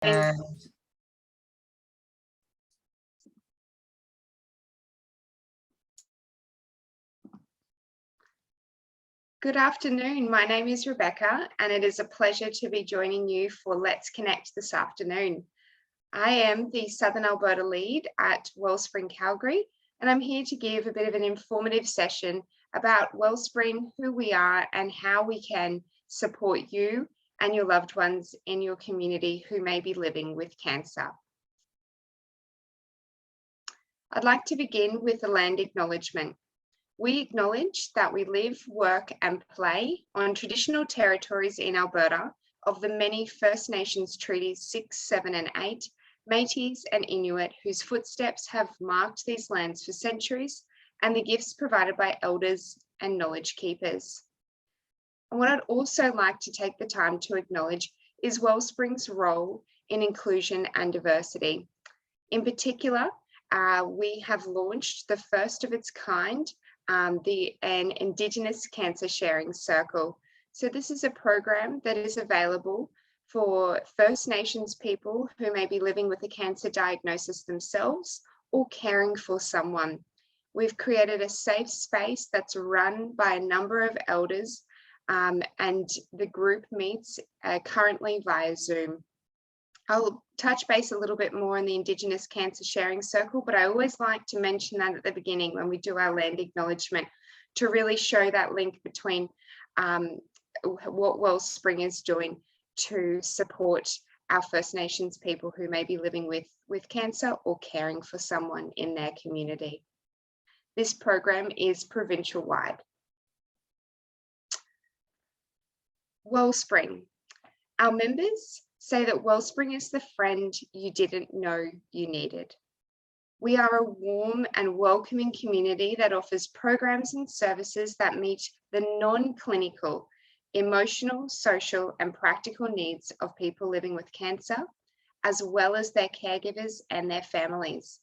And good afternoon. My name is Rebecca, and it is a pleasure to be joining you for Let's Connect this afternoon. I am the Southern Alberta lead at Wellspring Calgary, and I'm here to give a bit of an informative session about Wellspring, who we are, and how we can support you and your loved ones in your community who may be living with cancer. I'd like to begin with a land acknowledgement. We acknowledge that we live, work and play on traditional territories in Alberta of the many First Nations treaties 6, 7 and 8, Métis and Inuit, whose footsteps have marked these lands for centuries, and the gifts provided by elders and knowledge keepers. And what I'd also like to take the time to acknowledge is Wellspring's role in inclusion and diversity. In particular, we have launched the first of its kind, an Indigenous Cancer Sharing Circle. So this is a program that is available for First Nations people who may be living with a cancer diagnosis themselves or caring for someone. We've created a safe space that's run by a number of elders, and the group meets currently via Zoom. I'll touch base a little bit more on the Indigenous Cancer Sharing Circle, but I always like to mention that at the beginning when we do our land acknowledgement, to really show that link between what Wellspring is doing to support our First Nations people who may be living with cancer or caring for someone in their community. This program is provincial-wide. Wellspring. Our members say that Wellspring is the friend you didn't know you needed. We are a warm and welcoming community that offers programs and services that meet the non-clinical, emotional, social, and practical needs of people living with cancer, as well as their caregivers and their families.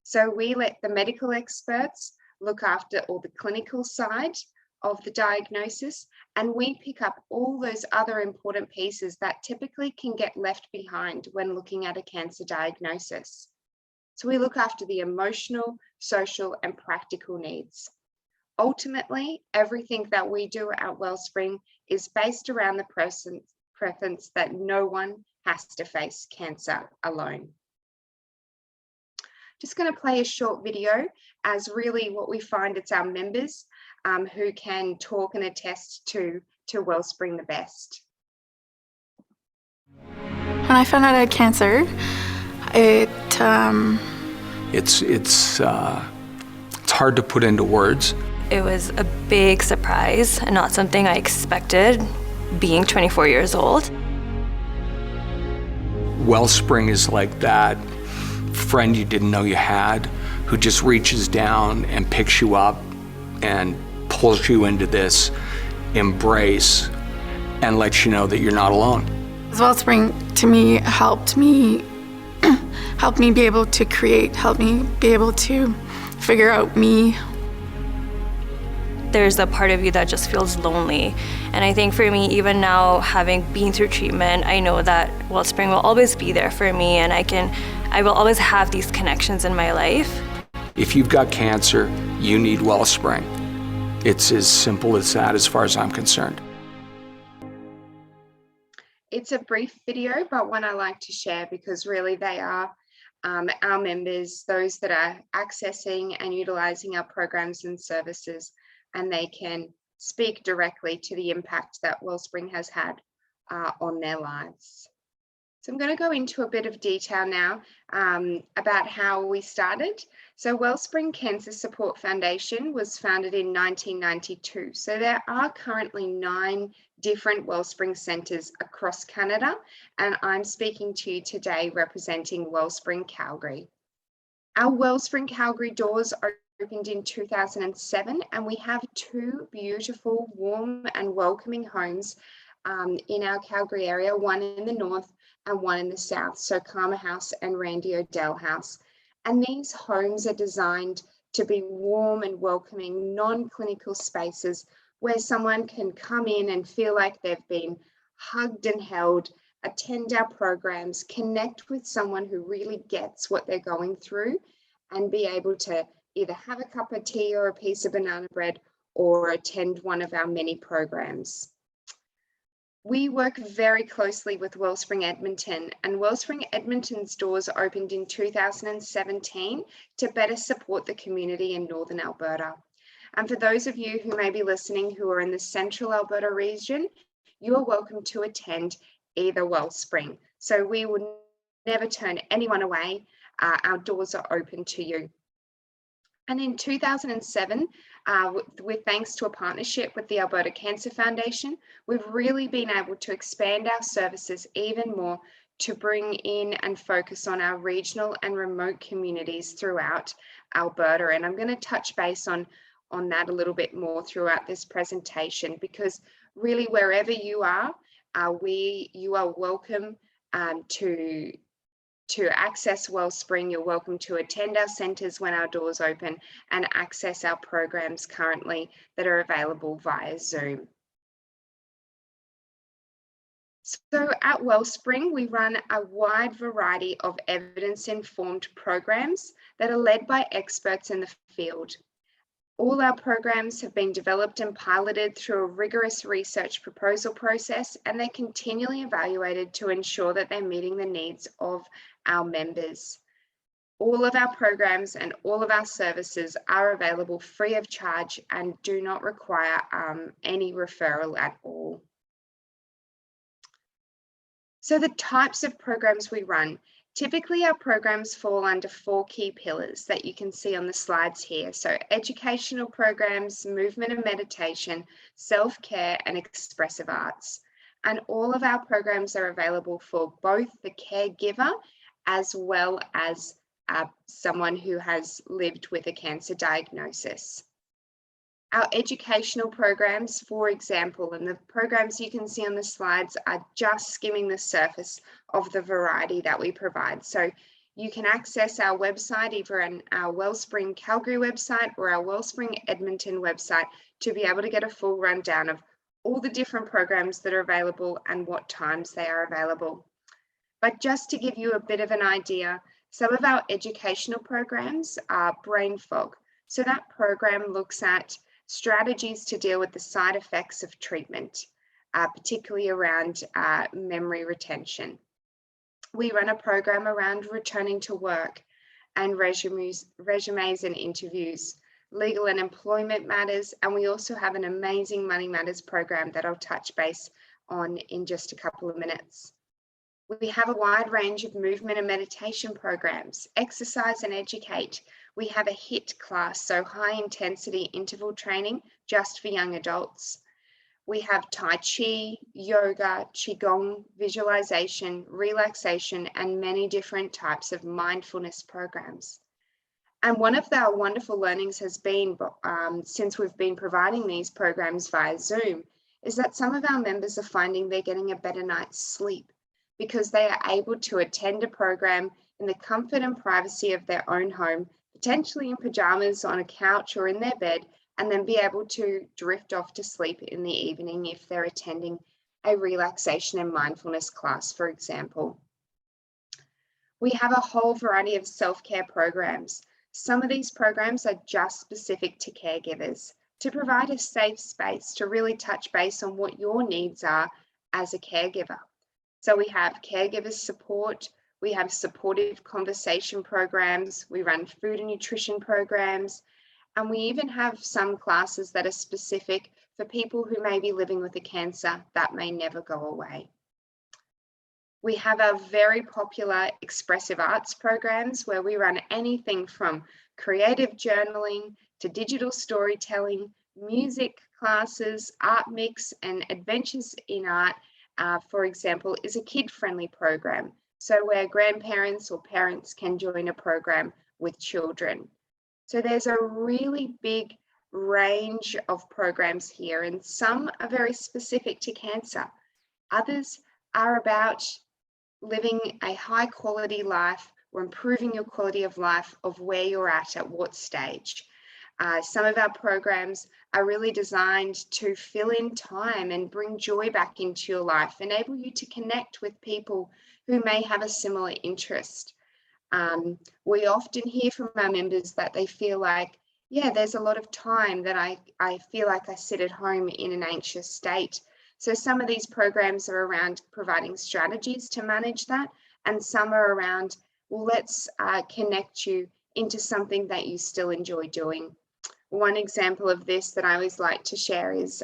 So we let the medical experts look after all the clinical side of the diagnosis, and we pick up all those other important pieces that typically can get left behind when looking at a cancer diagnosis. So we look after the emotional, social, and practical needs. Ultimately, everything that we do at Wellspring is based around the preference that no one has to face cancer alone. Just going to play a short video, as really what we find, it's our members who can talk and attest to Wellspring the best. When I found out I had cancer, it's hard to put into words. It was a big surprise and not something I expected, being 24 years old. Wellspring is like that friend you didn't know you had, who just reaches down and picks you up and pulls you into this embrace and lets you know that you're not alone. Wellspring to me helped me be able to create, helped me be able to figure out me. There's a part of you that just feels lonely. And I think for me, even now, having been through treatment, I know that Wellspring will always be there for me, and I will always have these connections in my life. If you've got cancer, you need Wellspring. It's as simple as that as far as I'm concerned. It's a brief video, but one I like to share because really they are our members, those that are accessing and utilising our programs and services, and they can speak directly to the impact that Wellspring has had on their lives. So I'm going to go into a bit of detail now about how we started. So Wellspring Cancer Support Foundation was founded in 1992. So there are currently 9 different Wellspring centres across Canada, and I'm speaking to you today representing Wellspring Calgary. Our Wellspring Calgary doors opened in 2007, and we have 2 beautiful, warm and welcoming homes in our Calgary area, one in the north and one in the south, so Karma House and Randy O'Dell House. And these homes are designed to be warm and welcoming, non-clinical spaces where someone can come in and feel like they've been hugged and held attend our programs, connect with someone who really gets what they're going through, and be able to either have a cup of tea or a piece of banana bread or attend one of our many programs. We work very closely with Wellspring Edmonton, and Wellspring Edmonton's doors opened in 2017 to better support the community in Northern Alberta. And for those of you who may be listening who are in the Central Alberta region, you are welcome to attend either Wellspring. So we will never turn anyone away. Our doors are open to you. And in 2007, with thanks to a partnership with the Alberta Cancer Foundation, we've really been able to expand our services even more to bring in and focus on our regional and remote communities throughout Alberta. And I'm going to touch base on that a little bit more throughout this presentation, because really wherever you are, you are welcome to access Wellspring. You're welcome to attend our centres when our doors open and access our programs currently that are available via Zoom. So at Wellspring, we run a wide variety of evidence-informed programs that are led by experts in the field. All our programs have been developed and piloted through a rigorous research proposal process, and they're continually evaluated to ensure that they're meeting the needs of our members. All of our programs and all of our services are available free of charge and do not require any referral at all. So the types of programs we run. Typically, our programs fall under 4 key pillars that you can see on the slides here. So educational programs, movement and meditation, self-care, and expressive arts. And all of our programs are available for both the caregiver as well as someone who has lived with a cancer diagnosis. Our educational programs, for example, and the programs you can see on the slides are just skimming the surface of the variety that we provide. So you can access our website, either on our Wellspring Calgary website or our Wellspring Edmonton website, to be able to get a full rundown of all the different programs that are available and what times they are available. But just to give you a bit of an idea, some of our educational programs are brain fog. So that program looks at strategies to deal with the side effects of treatment, particularly around memory retention. We run a program around returning to work and resumes and interviews, legal and employment matters, and we also have an amazing money matters program that I'll touch base on in just a couple of minutes. We have a wide range of movement and meditation programs, exercise and educate. We have a HIIT class, so high intensity interval training just for young adults. We have Tai Chi, yoga, Qigong, visualization, relaxation, and many different types of mindfulness programs. And one of our wonderful learnings has been, since we've been providing these programs via Zoom, is that some of our members are finding they're getting a better night's sleep because they are able to attend a program in the comfort and privacy of their own home, potentially in pajamas on a couch or in their bed, and then be able to drift off to sleep in the evening if they're attending a relaxation and mindfulness class, for example. We have a whole variety of self-care programs. Some of these programs are just specific to caregivers to provide a safe space to really touch base on what your needs are as a caregiver. So we have caregiver support, we have supportive conversation programs, we run food and nutrition programs, and we even have some classes that are specific for people who may be living with a cancer that may never go away. We have our very popular expressive arts programs where we run anything from creative journaling to digital storytelling, music classes, art mix, and adventures in art, for example, is a kid-friendly program. So where grandparents or parents can join a program with children. So there's a really big range of programs here, and some are very specific to cancer. Others are about living a high quality life or improving your quality of life of where you're at what stage. Some of our programs are really designed to fill in time and bring joy back into your life, enable you to connect with people who may have a similar interest. We often hear from our members that they feel like, yeah, there's a lot of time that I feel like I sit at home in an anxious state. So some of these programs are around providing strategies to manage that, and some are around, well, let's connect you into something that you still enjoy doing. One example of this that I always like to share is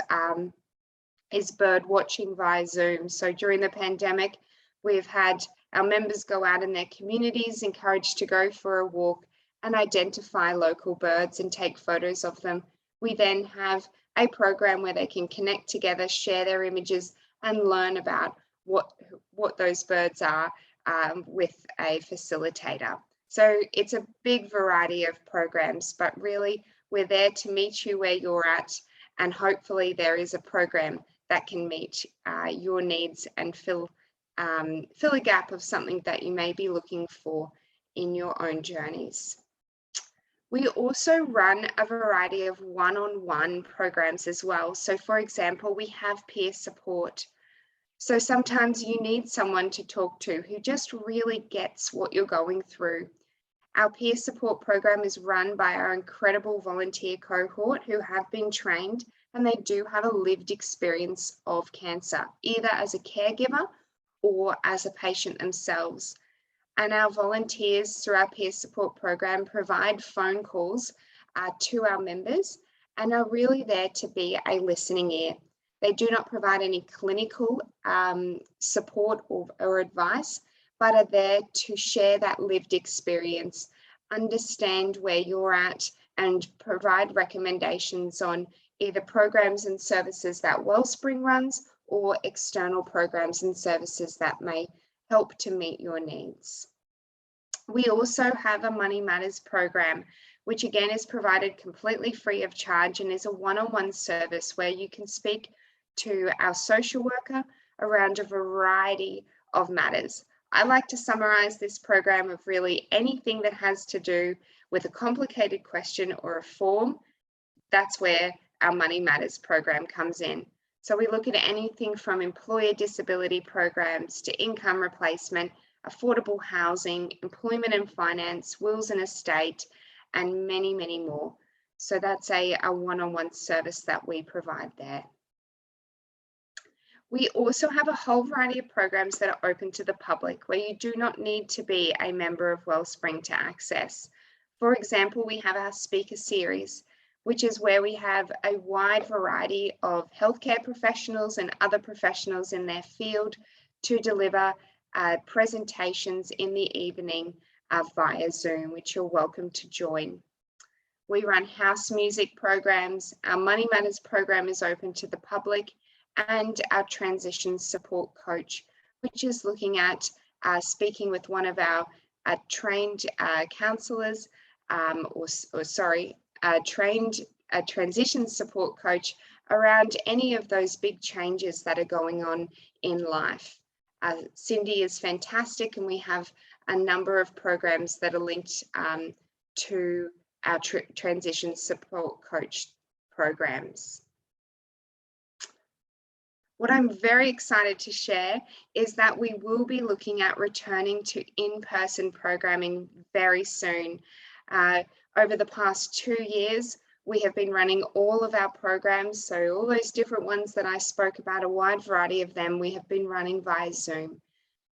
bird watching via Zoom. So during the pandemic, we've had our members go out in their communities, encouraged to go for a walk and identify local birds and take photos of them. We then have a program where they can connect together, share their images, and learn about what those birds are with a facilitator. So it's a big variety of programs, but really we're there to meet you where you're at, and hopefully there is a program that can meet your needs and fill a gap of something that you may be looking for in your own journeys. We also run a variety of one-on-one programs as well. So for example, we have peer support. So sometimes you need someone to talk to who just really gets what you're going through. Our peer support program is run by our incredible volunteer cohort who have been trained, and they do have a lived experience of cancer, either as a caregiver or as a patient themselves. And our volunteers through our peer support program provide phone calls to our members and are really there to be a listening ear. They do not provide any clinical support or advice, but are there to share that lived experience, understand where you're at, and provide recommendations on either programs and services that Wellspring runs or external programs and services that may help to meet your needs. We also have a Money Matters program, which again is provided completely free of charge and is a one-on-one service where you can speak to our social worker around a variety of matters. I like to summarize this program of really anything that has to do with a complicated question or a form. That's where our Money Matters program comes in. So we look at anything from employer disability programs to income replacement, affordable housing, employment and finance, wills and estate, and many, many more. So that's a one-on-one service that we provide there. We also have a whole variety of programs that are open to the public where you do not need to be a member of Wellspring to access. For example, we have our speaker series, which is where we have a wide variety of healthcare professionals and other professionals in their field to deliver presentations in the evening via Zoom, which you're welcome to join. We run house music programs. Our Money Matters program is open to the public, and our transition support coach, which is looking at speaking with one of our trained counselors, trained transition support coach around any of those big changes that are going on in life. Cindy is fantastic, and we have a number of programs that are linked to our transition support coach programs. What I'm very excited to share is that we will be looking at returning to in-person programming very soon. Over the past 2 years, we have been running all of our programs, so all those different ones that I spoke about, a wide variety of them, we have been running via Zoom,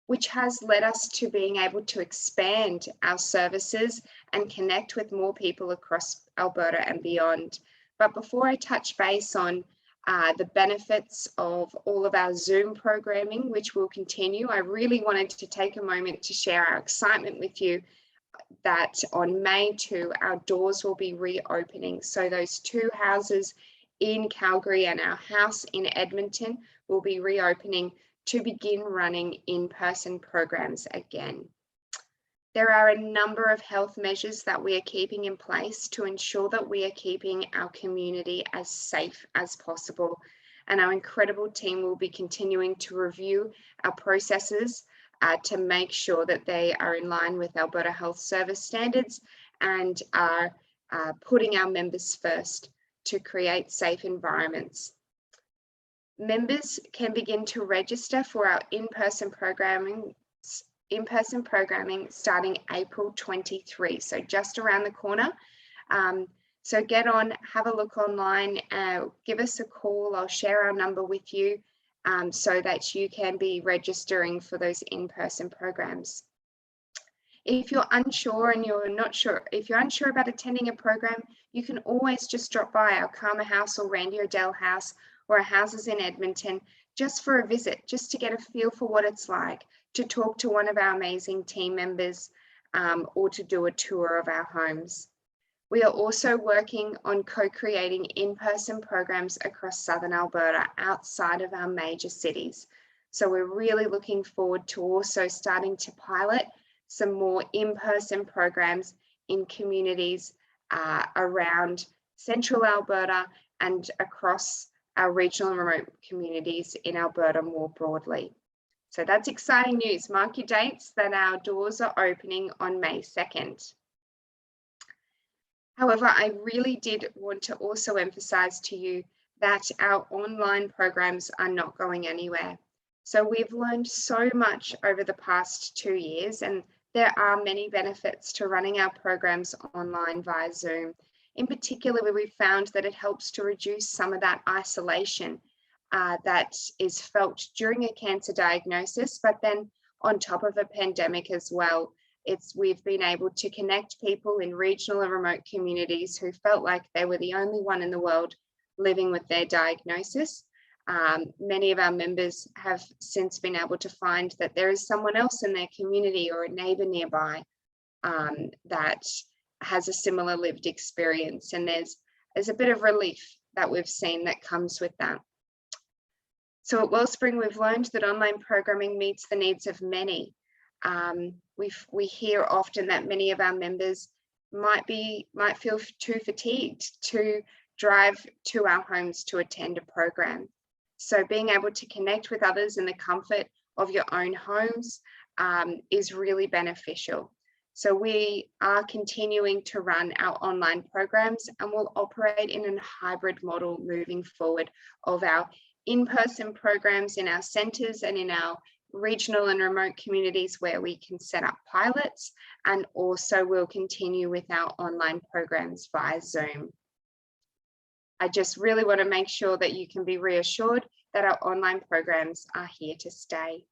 which has led us to being able to expand our services and connect with more people across Alberta and beyond. But before I touch base on the benefits of all of our Zoom programming, which will continue, I really wanted to take a moment to share our excitement with you that on May 2, our doors will be reopening. So those 2 houses in Calgary and our house in Edmonton will be reopening to begin running in-person programs again. There are a number of health measures that we are keeping in place to ensure that we are keeping our community as safe as possible. And our incredible team will be continuing to review our processes to make sure that they are in line with Alberta Health Service standards and are putting our members first to create safe environments. Members can begin to register for our in-person programming starting April 23, so just around the corner. So get on, have a look online, give us a call. I'll share our number with you so that you can be registering for those in-person programs. If you're unsure about attending a program, you can always just drop by our Karma House or Randy O'Dell House or our houses in Edmonton just for a visit, just to get a feel for what it's like to talk to one of our amazing team members or to do a tour of our homes. We are also working on co-creating in-person programs across Southern Alberta outside of our major cities. So we're really looking forward to also starting to pilot some more in-person programs in communities around central Alberta and across our regional and remote communities in Alberta more broadly. So that's exciting news. Mark your dates that our doors are opening on May 2nd. However, I really did want to also emphasize to you that our online programs are not going anywhere. So we've learned so much over the past 2 years, and there are many benefits to running our programs online via Zoom. In particular, we found that it helps to reduce some of that isolation that is felt during a cancer diagnosis, but then on top of a pandemic as well. We've been able to connect people in regional and remote communities who felt like they were the only one in the world living with their diagnosis. Many of our members have since been able to find that there is someone else in their community or a neighbour nearby that has a similar lived experience, and there's a bit of relief that we've seen that comes with that. So at Wellspring, we've learned that online programming meets the needs of many. We hear often that many of our members might feel too fatigued to drive to our homes to attend a program. So being able to connect with others in the comfort of your own homes is really beneficial. So we are continuing to run our online programs, and we'll operate in a hybrid model moving forward of our in-person programs in our centres and in our regional and remote communities where we can set up pilots, and also we'll continue with our online programs via Zoom. I just really want to make sure that you can be reassured that our online programs are here to stay.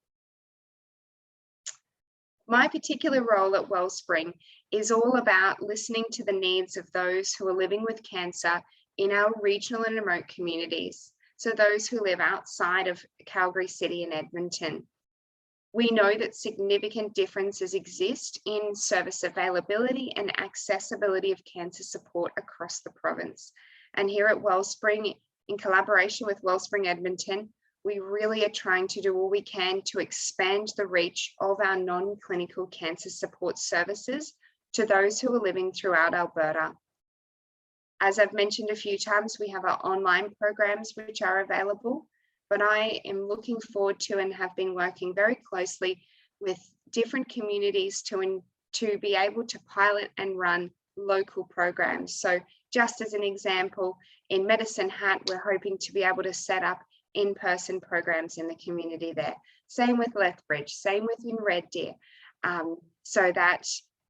My particular role at Wellspring is all about listening to the needs of those who are living with cancer in our regional and remote communities, so those who live outside of Calgary City and Edmonton. We know that significant differences exist in service availability and accessibility of cancer support across the province. And here at Wellspring, in collaboration with Wellspring Edmonton, we really are trying to do all we can to expand the reach of our non-clinical cancer support services to those who are living throughout Alberta. As I've mentioned a few times, we have our online programs which are available, but I am looking forward to and have been working very closely with different communities to be able to pilot and run local programs. So just as an example, in Medicine Hat, we're hoping to be able to set up in-person programs in the community there. Same with Lethbridge, same with in Red Deer, so that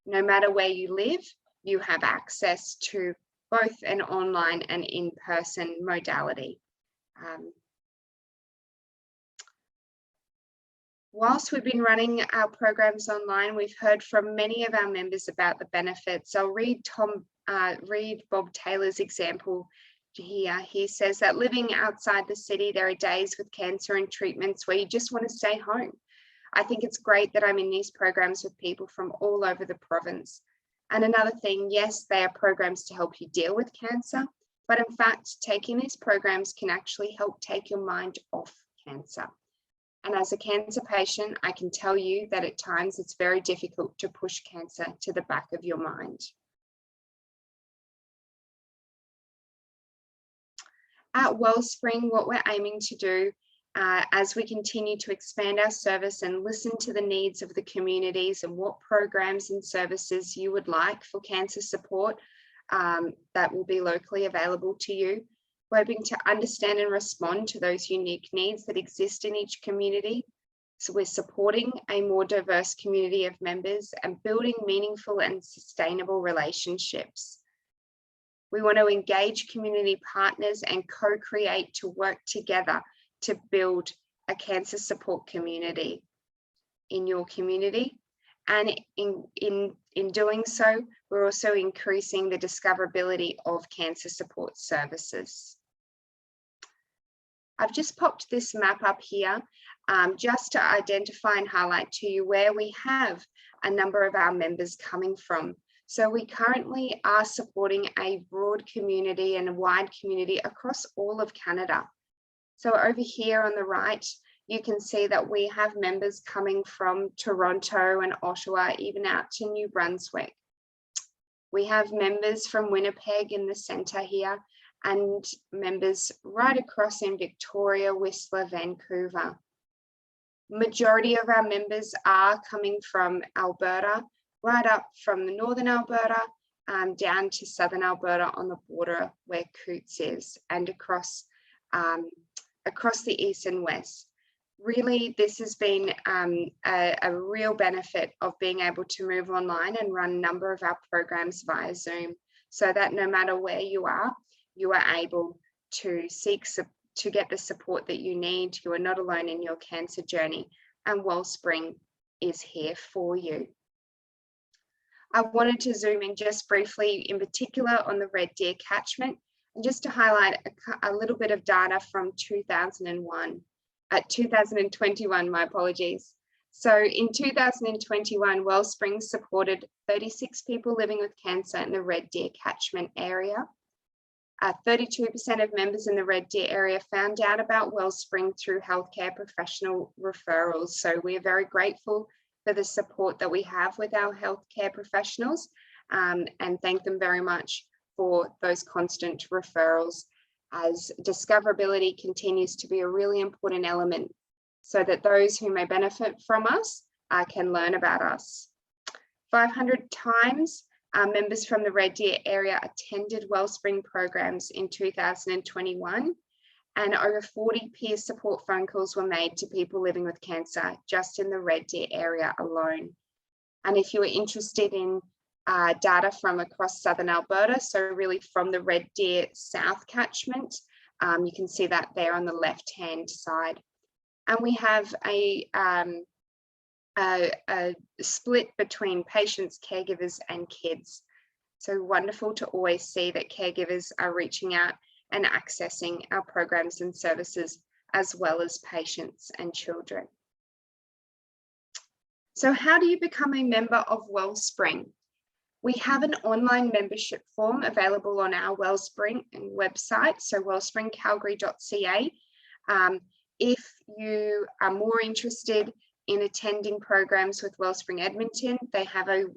no matter where you live, you have access to both an online and in-person modality. Whilst we've been running our programs online, we've heard from many of our members about the benefits. I'll read Bob Taylor's example here. He says that living outside the city, there are days with cancer and treatments where you just want to stay home. I think it's great that I'm in these programs with people from all over the province. And another thing, yes, they are programs to help you deal with cancer, but in fact, taking these programs can actually help take your mind off cancer. And as a cancer patient, I can tell you that at times it's very difficult to push cancer to the back of your mind. At Wellspring, what we're aiming to do as we continue to expand our service and listen to the needs of the communities and what programs and services you would like for cancer support, that will be locally available to you. We're hoping to understand and respond to those unique needs that exist in each community. So we're supporting a more diverse community of members and building meaningful and sustainable relationships. We want to engage community partners and co-create to work together to build a cancer support community in your community. And in doing so, we're also increasing the discoverability of cancer support services. I've just popped this map up here just to identify and highlight to you where we have a number of our members coming from. So we currently are supporting a broad community and a wide community across all of Canada. So over here on the right, you can see that we have members coming from Toronto and Ottawa, even out to New Brunswick. We have members from Winnipeg in the centre here, and members right across in Victoria, Whistler, Vancouver. Majority of our members are coming from Alberta, right up from the northern Alberta down to southern Alberta on the border where Coots is, and across the east and west. Really, this has been a real benefit of being able to move online and run a number of our programs via Zoom, so that no matter where you are able to to get the support that you need. You are not alone in your cancer journey, and Wellspring is here for you. I wanted to zoom in just briefly, in particular on the Red Deer catchment, and just to highlight a little bit of data from 2021, my apologies. So in 2021, Wellspring supported 36 people living with cancer in the Red Deer catchment area. 32% of members in the Red Deer area found out about Wellspring through healthcare professional referrals. So we are very grateful for the support that we have with our healthcare professionals, and thank them very much for those constant referrals, as discoverability continues to be a really important element so that those who may benefit from us can learn about us. 500 times members from the Red Deer area attended Wellspring programs in 2021, and over 40 peer support phone calls were made to people living with cancer just in the Red Deer area alone. And if you are interested in data from across southern Alberta, so really from the Red Deer South catchment, you can see that there on the left-hand side. And we have a split between patients, caregivers, and kids. So wonderful to always see that caregivers are reaching out and accessing our programs and services, as well as patients and children. So how do you become a member of Wellspring? We have an online membership form available on our Wellspring website, so wellspringcalgary.ca. If you are more interested in attending programs with Wellspring Edmonton, they have an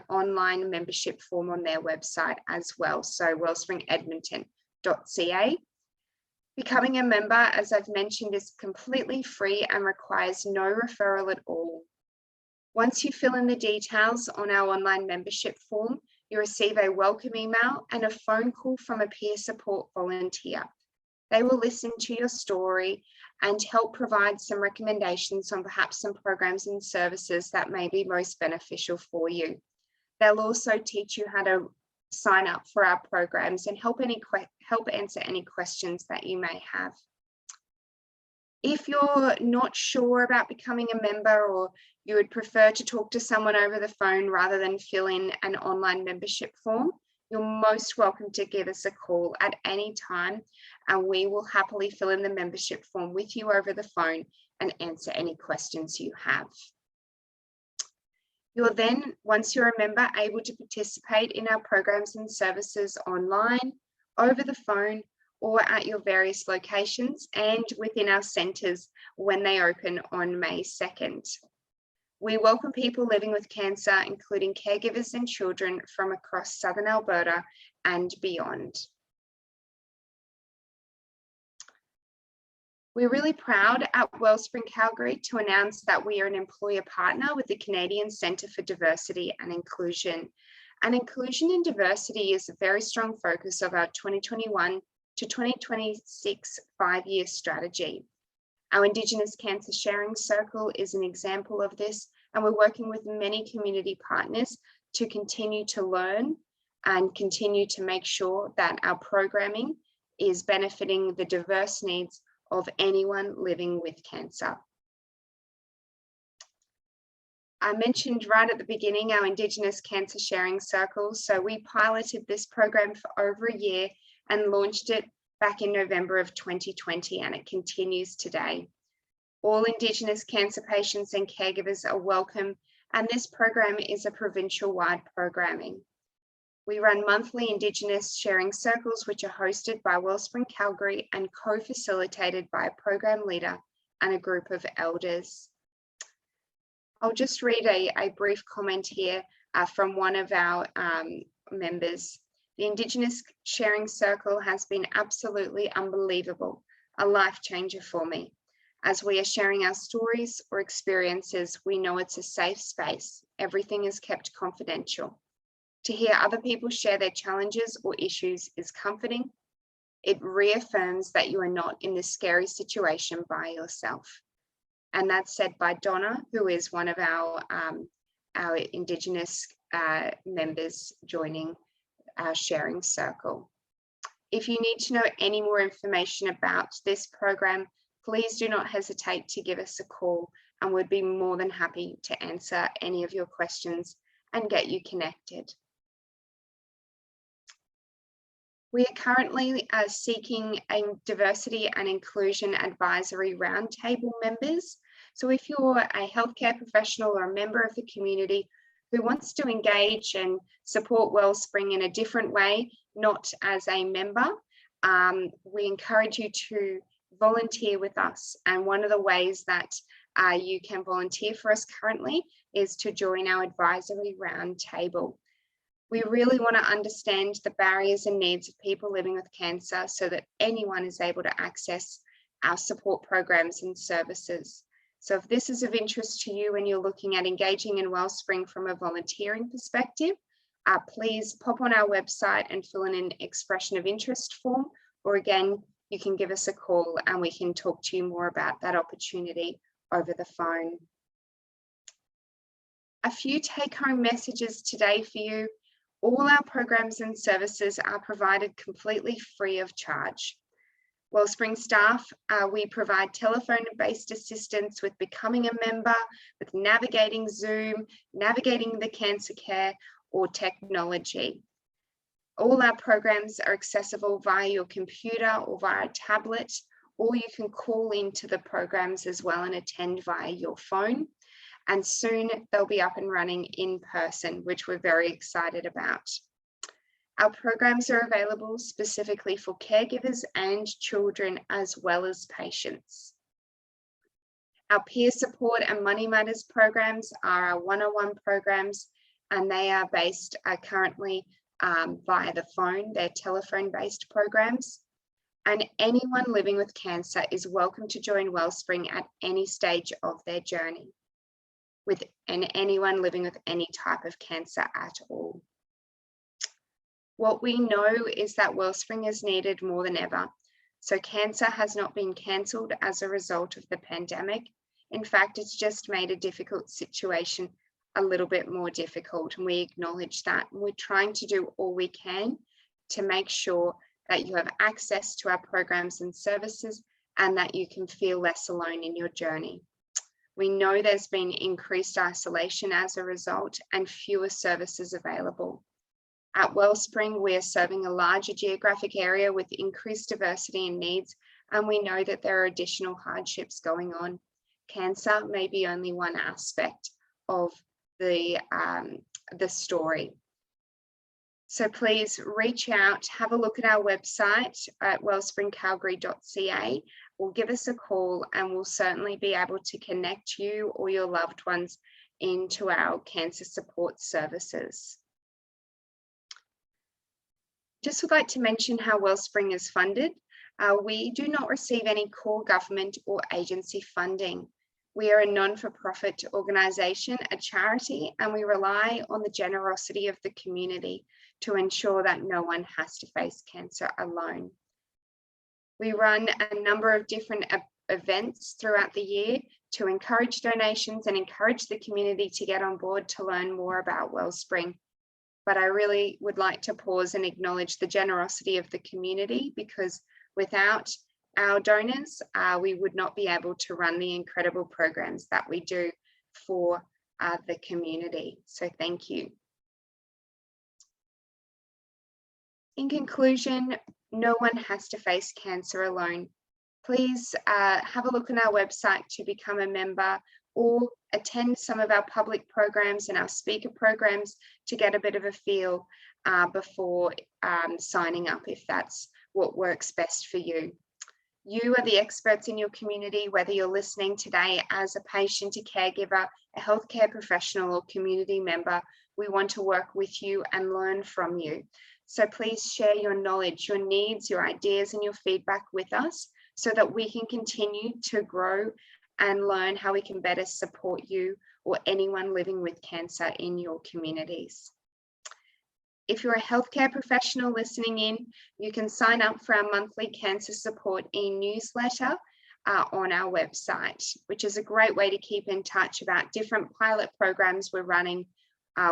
online membership form on their website as well, so wellspringedmonton.ca. Becoming a member, as I've mentioned, is completely free and requires no referral at all. Once you fill in the details on our online membership form, you receive a welcome email and a phone call from a peer support volunteer. They will listen to your story and help provide some recommendations on perhaps some programs and services that may be most beneficial for you. They'll also teach you how to sign up for our programs and help answer any questions that you may have. If you're not sure about becoming a member, or you would prefer to talk to someone over the phone rather than fill in an online membership form, you're most welcome to give us a call at any time, and we will happily fill in the membership form with you over the phone and answer any questions you have. You're then, once you're a member, able to participate in our programs and services online, over the phone, or at your various locations and within our centres when they open on May 2nd. We welcome people living with cancer, including caregivers and children from across southern Alberta and beyond. We're really proud at Wellspring Calgary to announce that we are an employer partner with the Canadian Centre for Diversity and Inclusion. And inclusion and diversity is a very strong focus of our 2021 to 2026 5-year strategy. Our Indigenous Cancer Sharing Circle is an example of this, and we're working with many community partners to continue to learn and continue to make sure that our programming is benefiting the diverse needs of anyone living with cancer. I mentioned right at the beginning our Indigenous Cancer Sharing Circle. So we piloted this program for over a year and launched it back in November of 2020, and it continues today. All Indigenous cancer patients and caregivers are welcome, and this program is a provincial-wide programming. We run monthly Indigenous sharing circles, which are hosted by Wellspring Calgary and co-facilitated by a program leader and a group of elders. I'll just read a brief comment here from one of our members. The Indigenous Sharing Circle has been absolutely unbelievable, a life changer for me. As we are sharing our stories or experiences, we know it's a safe space. Everything is kept confidential. To hear other people share their challenges or issues is comforting. It reaffirms that you are not in this scary situation by yourself. And that's said by Donna, who is one of our Indigenous members joining our sharing circle. If you need to know any more information about this program, please do not hesitate to give us a call, and we'd be more than happy to answer any of your questions and get you connected. We are currently seeking a diversity and inclusion advisory roundtable members. So if you're a healthcare professional or a member of the community who wants to engage and support Wellspring in a different way, not as a member, we encourage you to volunteer with us. And one of the ways that you can volunteer for us currently is to join our advisory roundtable. We really want to understand the barriers and needs of people living with cancer so that anyone is able to access our support programs and services. So if this is of interest to you and you're looking at engaging in Wellspring from a volunteering perspective, please pop on our website and fill in an expression of interest form, or again, you can give us a call and we can talk to you more about that opportunity over the phone. A few take-home messages today for you. All our programs and services are provided completely free of charge. Wellspring staff, we provide telephone-based assistance with becoming a member, with navigating Zoom, navigating the cancer care, or technology. All our programs are accessible via your computer or via a tablet, or you can call into the programs as well and attend via your phone. And soon they'll be up and running in person, which we're very excited about. Our programs are available specifically for caregivers and children, as well as patients. Our peer support and Money Matters programs are our one-on-one programs, and they are based currently via the phone. They're telephone-based programs. And anyone living with cancer is welcome to join Wellspring at any stage of their journey, and anyone living with any type of cancer at all. What we know is that Wellspring is needed more than ever. So cancer has not been cancelled as a result of the pandemic. In fact, it's just made a difficult situation a little bit more difficult, and we acknowledge that. And we're trying to do all we can to make sure that you have access to our programs and services and that you can feel less alone in your journey. We know there's been increased isolation as a result and fewer services available. At Wellspring, we are serving a larger geographic area with increased diversity and needs, and we know that there are additional hardships going on. Cancer may be only one aspect of the story. So please reach out, have a look at our website at wellspringcalgary.ca, or give us a call, and we'll certainly be able to connect you or your loved ones into our cancer support services. Just would like to mention how Wellspring is funded. We do not receive any core government or agency funding. We are a non-for-profit organisation, a charity, and we rely on the generosity of the community to ensure that no one has to face cancer alone. We run a number of different events throughout the year to encourage donations and encourage the community to get on board to learn more about Wellspring. But I really would like to pause and acknowledge the generosity of the community, because without our donors, we would not be able to run the incredible programs that we do for the community. So thank you. In conclusion, no one has to face cancer alone. Please have a look on our website to become a member, or attend some of our public programs and our speaker programs to get a bit of a feel before signing up, if that's what works best for you. You are the experts in your community, whether you're listening today as a patient, a caregiver, a healthcare professional, or community member. We want to work with you and learn from you. So please share your knowledge, your needs, your ideas, and your feedback with us so that we can continue to grow and learn how we can better support you or anyone living with cancer in your communities. If you're a healthcare professional listening in, you can sign up for our monthly cancer support e-newsletter on our website, which is a great way to keep in touch about different pilot programs we're running,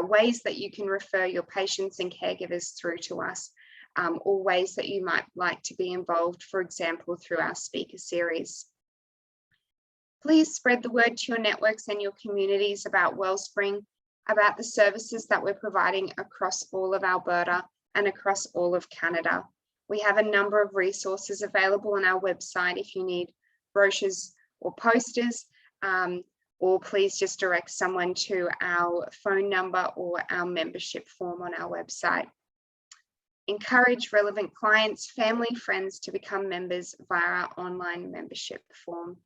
ways that you can refer your patients and caregivers through to us, or ways that you might like to be involved, for example, through our speaker series. Please spread the word to your networks and your communities about Wellspring, about the services that we're providing across all of Alberta and across all of Canada. We have a number of resources available on our website if you need brochures or posters, or please just direct someone to our phone number or our membership form on our website. Encourage relevant clients, family, friends to become members via our online membership form.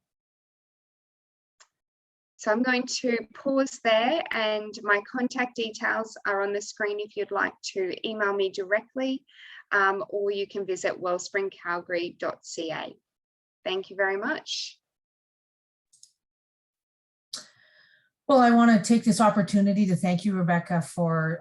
So I'm going to pause there, and my contact details are on the screen if you'd like to email me directly, or you can visit wellspringcalgary.ca. Thank you very much. Well, I want to take this opportunity to thank you, Rebecca, for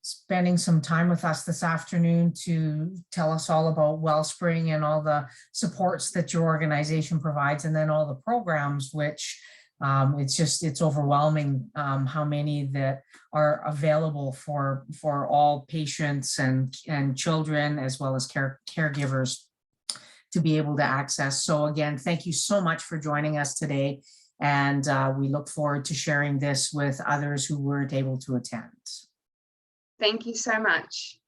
spending some time with us this afternoon to tell us all about Wellspring and all the supports that your organization provides, and then all the programs, which it's overwhelming how many that are available for all patients and children, as well as caregivers, to be able to access. So again, thank you so much for joining us today. And we look forward to sharing this with others who weren't able to attend. Thank you so much.